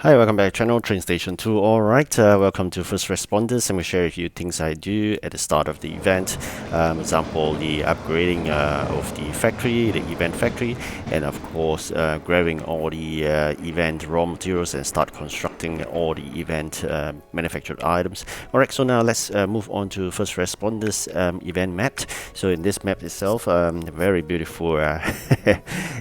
Hi, welcome back to channel TrainStation2. Alright, welcome to First Responders. I'm going to share with you things I do at the start of the event. Example, the upgrading of the factory, the event factory, and of course, grabbing all the event raw materials and start constructing all the event manufactured items. Alright, so now let's move on to First Responders event map. So in this map itself, very beautiful,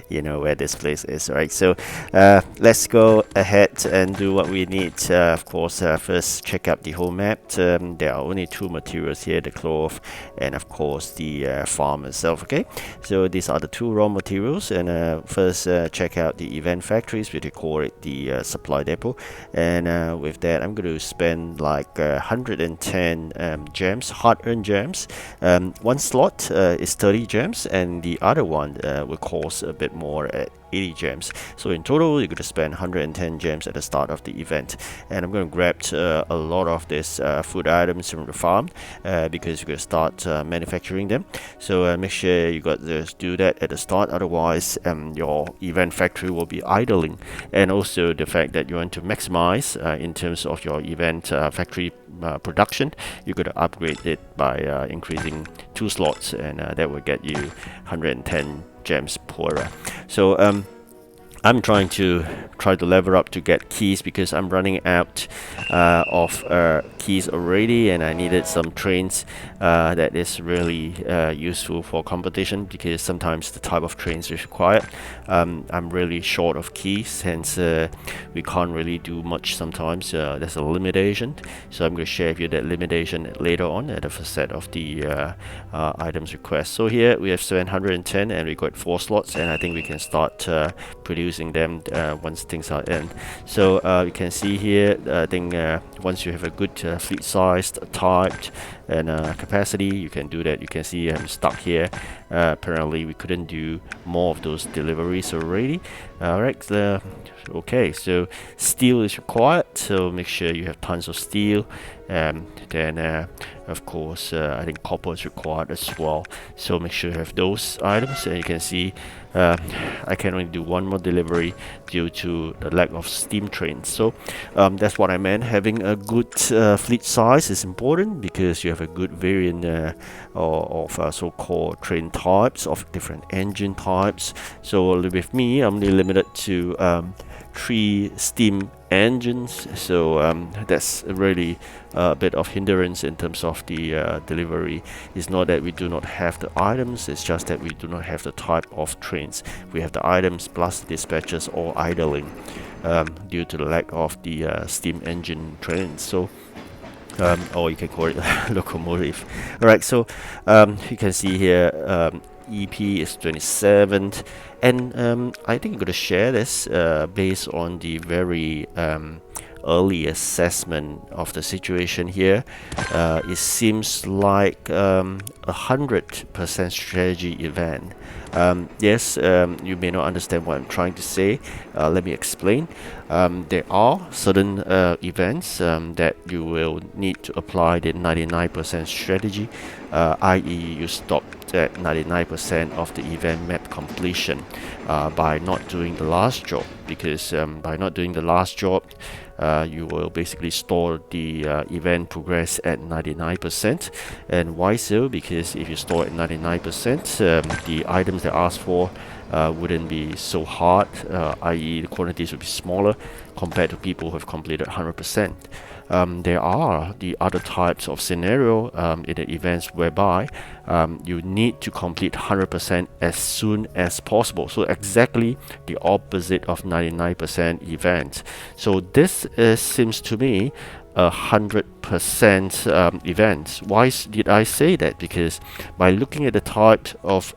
you know where this place is, right? So let's go ahead and do what we need. Of course, first check out the whole map. There are only two materials here, the cloth and of course the farm itself. Okay, so these are the two raw materials, and first check out the event factories, which we call it the supply depot. And with that, I'm going to spend like 110 gems, hard-earned gems. One slot is 30 gems, and the other one will cost a bit more at 80 gems. So in total, you're going to spend 110 gems at the start of the event. And I'm going to grab a lot of these food items from the farm because you're going to start manufacturing them. So make sure you got to do that at the start, otherwise your event factory will be idling. And also the fact that you want to maximize in terms of your event factory production, you're going to upgrade it by increasing 2 slots, and that will get you 110 gems per. So I'm trying to level up to get keys because I'm running out of keys already, and I needed some trains that is really useful for competition, because sometimes the type of trains is required. I'm really short of keys, hence we can't really do much sometimes. There's a limitation, so I'm going to share with you that limitation later on at the first set of the items request. So here we have 710 and we got 4 slots, and I think we can start producing them once things are in. So you can see here, I think once you have a good fleet size, typed, and capacity, you can do that. You can see I'm stuck here. Apparently we couldn't do more of those deliveries already. Alright, okay, so steel is required, so make sure you have tons of steel. Then of course I think copper is required as well, so make sure you have those items. And you can see I can only do one more delivery due to the lack of steam trains. So that's what I meant. Having a good fleet size is important, because you have a good variant of so-called train types, of different engine types. So with me, I'm only limited to 3 steam engines, so that's really a bit of hindrance in terms of the delivery. It's not that we do not have the items, it's just that we do not have the type of trains. We have the items plus dispatches all idling due to the lack of the steam engine trains. So or you can call it locomotive. Alright, so you can see here EP is 27th, and I think I'm going to share this based on the very early assessment of the situation here. It seems like 100% strategy event. Yes, you may not understand what I'm trying to say. Let me explain. There are certain events that you will need to apply the 99% strategy, i.e. you stop at 99% of the event map completion by not doing the last job, because by not doing the last job, you will basically store the event progress at 99%. And why so? Because if you store at 99%, the items that asked for wouldn't be so hard, i.e. the quantities would be smaller compared to people who have completed 100%. There are the other types of scenario in the events whereby you need to complete 100% as soon as possible. So exactly the opposite of 99% event. So this seems to me 100% event. Why did I say that? Because by looking at the type of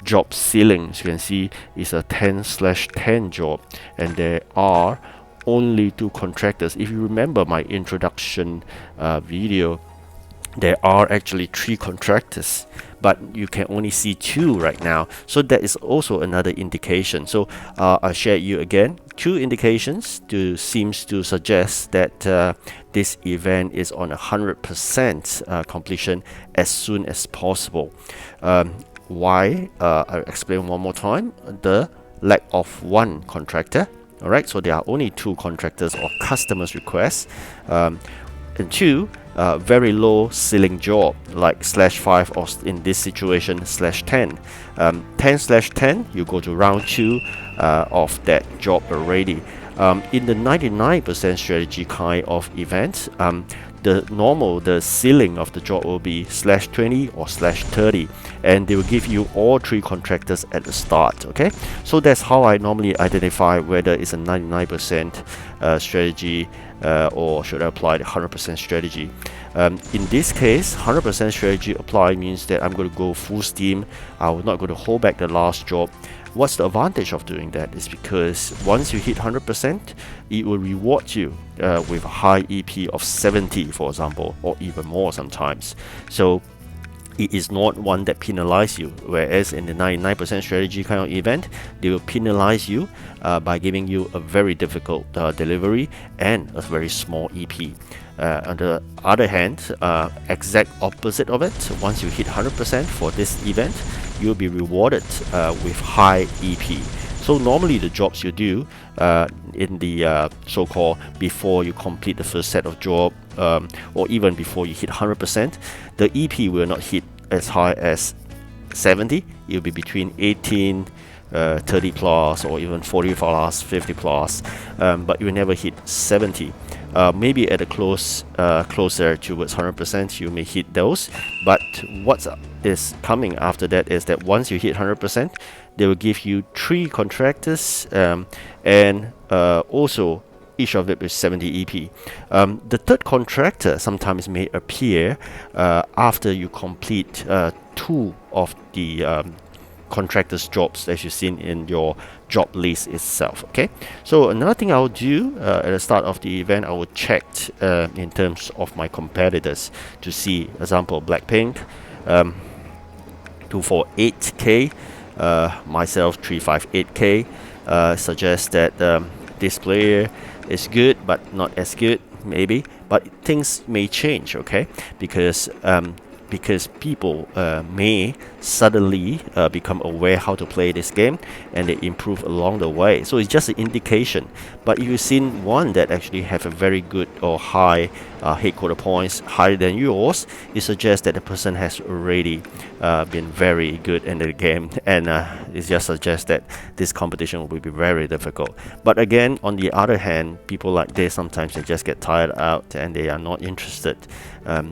job ceilings, you can see it's a 10/10 job, and there are only 2 contractors. If you remember my introduction video, there are actually 3 contractors, but you can only see 2 right now. So that is also another indication. So I'll share you again 2 indications seems to suggest that this event is on 100% completion as soon as possible. Why? I'll explain one more time. The lack of 1 contractor. All right, so there are only 2 contractors or customers requests, and 2 very low ceiling job like /5 or in this situation /10. 10/10 you go to round 2 of that job already. In the 99% strategy kind of event, the ceiling of the job will be /20 or /30, and they will give you all 3 contractors at the start. Okay, so that's how I normally identify whether it's a 99% strategy or should I apply the 100% strategy. In this case, 100% strategy apply means that I'm going to go full steam. I will not going to hold back the last job. What's the advantage of doing that is because once you hit 100%, it will reward you with a high EP of 70, for example, or even more sometimes. So it is not one that penalize you, whereas in the 99% strategy kind of event, they will penalize you by giving you a very difficult delivery and a very small EP. On the other hand, exact opposite of it, once you hit 100% for this event, you'll be rewarded with high EP. So normally the jobs you do in the so-called before you complete the first set of job, or even before you hit 100%, the EP will not hit as high as 70. It will be between 18, 30 plus, or even 40 plus, 50 plus, but you will never hit 70. Maybe at a closer towards 100%, you may hit those. But what is coming after that is that once you hit 100%, they will give you 3 contractors, and also each of it with 70 EP. The third contractor sometimes may appear after you complete 2 of the contractors jobs as you've seen in your job list itself. Okay, so another thing I'll do at the start of the event, I will check in terms of my competitors to see, example, Blackpink 248k, myself 358k, suggests that this player is good but not as good, maybe, but things may change. Okay, because people may suddenly become aware how to play this game, and they improve along the way. So it's just an indication. But if you've seen one that actually have a very good or high headquarter points higher than yours, it suggests that the person has already been very good in the game, and it just suggests that this competition will be very difficult. But again, on the other hand, people like this, sometimes they just get tired out and they are not interested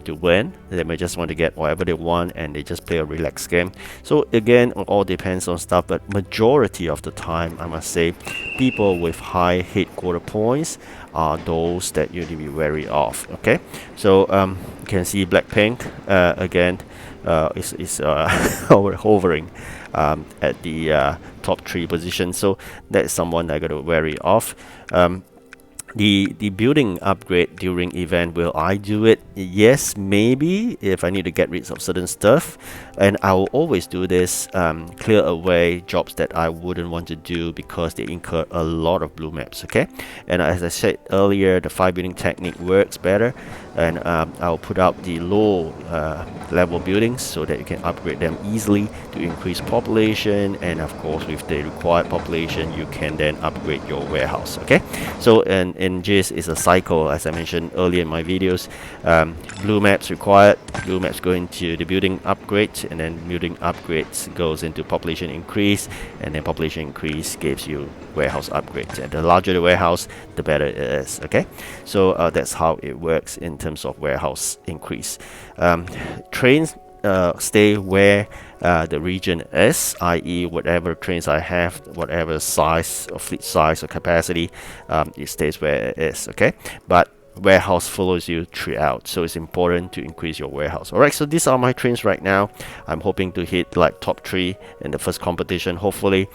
to win. They may just want to get whatever they want, and they just play a relaxed game. So again, it all depends on stuff, but majority of the time, I must say, people with high headquarter points are those that you need to be wary of. Okay, so you can see Blackpink again is hovering at the top 3 position, so that's someone I got to wary of. The building upgrade during event, will I do it? Yes, maybe, if I need to get rid of certain stuff, and I will always do this, clear away jobs that I wouldn't want to do because they incur a lot of blue maps. Okay, and as I said earlier, the 5 building technique works better, and I'll put out the low level buildings so that you can upgrade them easily to increase population, and of course with the required population you can then upgrade your warehouse. Okay, so in GIS is a cycle, as I mentioned earlier in my videos. Blue maps required, blue maps go into the building upgrade, and then building upgrades goes into population increase, and then population increase gives you warehouse upgrades, and the larger the warehouse, the better it is. Okay, so that's how it works in terms of warehouse increase. Trains stay where the region is, i.e. whatever trains I have, whatever size or fleet size or capacity, it stays where it is. Okay, but warehouse follows you throughout, so it's important to increase your warehouse. Alright, so these are my trains right now. I'm hoping to hit like top 3 in the first competition. Hopefully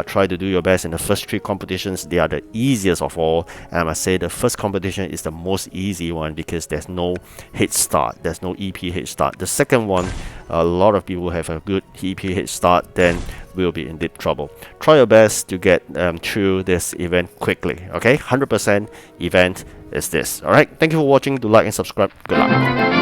try to do your best in the first 3 competitions. They are the easiest of all, and I must say the first competition is the most easy one because there's no head start, there's no EP head start. The second one, a lot of people have a good EP head start, then we'll be in deep trouble. Try your best to get through this event quickly. Okay, 100% event is this. Alright, thank you for watching. Do like and subscribe. Good luck.